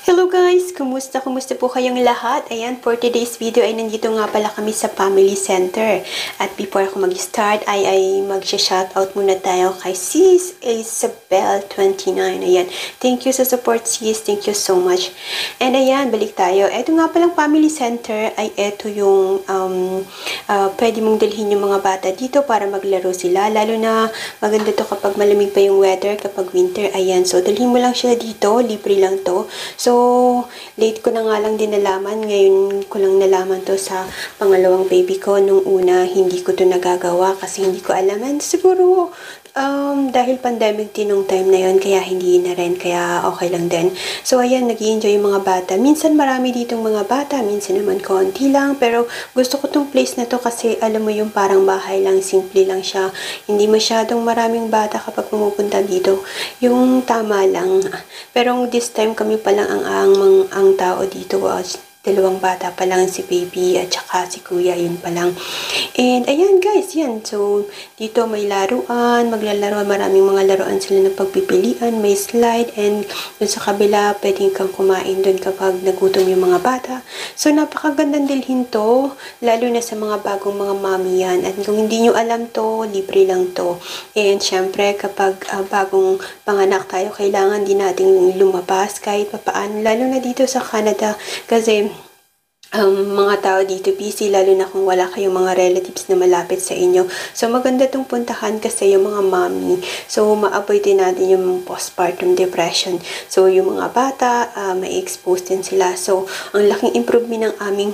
Hello guys! Kumusta? Kumusta po kayong lahat? Ayan, for today's video ay nandito nga pala kami sa Family Center. At before ako mag-start ay mag-shoutout muna tayo kay Sis Isabel 29. Ayan, thank you sa support sis. Thank you so much. And ayan, balik tayo. Ito nga palang Family Center ay ito yung pwede mong dalhin yung mga bata dito para maglaro sila. Lalo na maganda to kapag malamig pa yung weather, kapag winter. Ayan, so dalhin mo lang sila dito. Libre lang to. So, late ko na nga lang din nalaman. Ngayon ko lang nalaman to sa pangalawang baby ko. Nung una, hindi ko to nagagawa kasi hindi ko alaman. Siguro, dahil pandemic din nung time na yon kaya hindi na rin. Kaya okay lang din. So, ayan, nag-i-enjoy yung mga bata. Minsan marami ditong mga bata. Minsan naman konti lang. Pero gusto ko tong place na to kasi alam mo yung parang bahay lang. Simple lang siya. Hindi masyadong maraming bata kapag pumupunta dito. Yung tama lang. Pero this time kami pa lang ang tao dito. Dalawang bata pa lang, si baby at saka si kuya, yun pa lang. And ayan guys, yan. So, dito may laruan, maglalaro, maraming mga laruan sila na pagpipilian, may slide, and dun sa kabila, pwedeng kang kumain dun kapag nagutom yung mga bata. So, napakagandang dilhin to, lalo na sa mga bagong mga mami yan. At kung hindi nyo alam to, libre lang to. And syempre, kapag bagong panganak tayo, kailangan din natin lumabas kahit papaano, lalo na dito sa Canada, kasi mga tao dito busy, lalo na kung wala kayong mga relatives na malapit sa inyo. So, maganda itong puntahan kasi yung mga mommy. So, ma-avoid din natin yung postpartum depression. So, yung mga bata, may expose din sila. So, ang laking improvement ng aming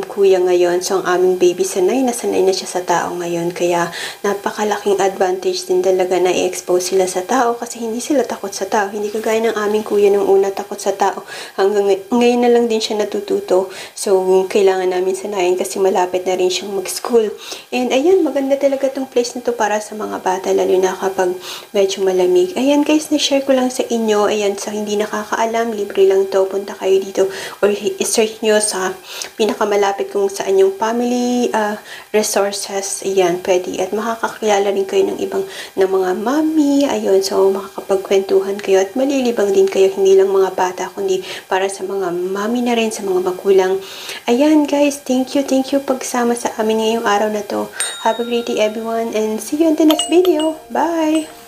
kuya ngayon. So, ang aming baby sanay na siya sa tao ngayon. Kaya, napakalaking advantage din talaga na i-expose sila sa tao kasi hindi sila takot sa tao. Hindi kagaya ng aming kuya nung una takot sa tao. Hanggang ngayon na lang din siya natututo. So, kailangan namin sanayin kasi malapit na rin siyang mag-school. And, ayan, maganda talaga tong place na to para sa mga bata, lalo na kapag medyo malamig. Ayan, guys, na-share ko lang sa inyo. Ayan, sa hindi nakakaalam, libre lang to. Punta kayo dito or i-search nyo sa pinakamalapit kung saan yung family resources. Ayan, pwede. At makakakilala rin kayo ng ibang ng mga mami. Ayun, so makakapagkwentuhan kayo at malilibang din kayo. Hindi lang mga bata, kundi para sa mga mami na rin, sa mga magulang. Ayan, guys. Thank you pagsama sa amin ngayong araw na to. Have a great day, everyone. And see you in the next video. Bye!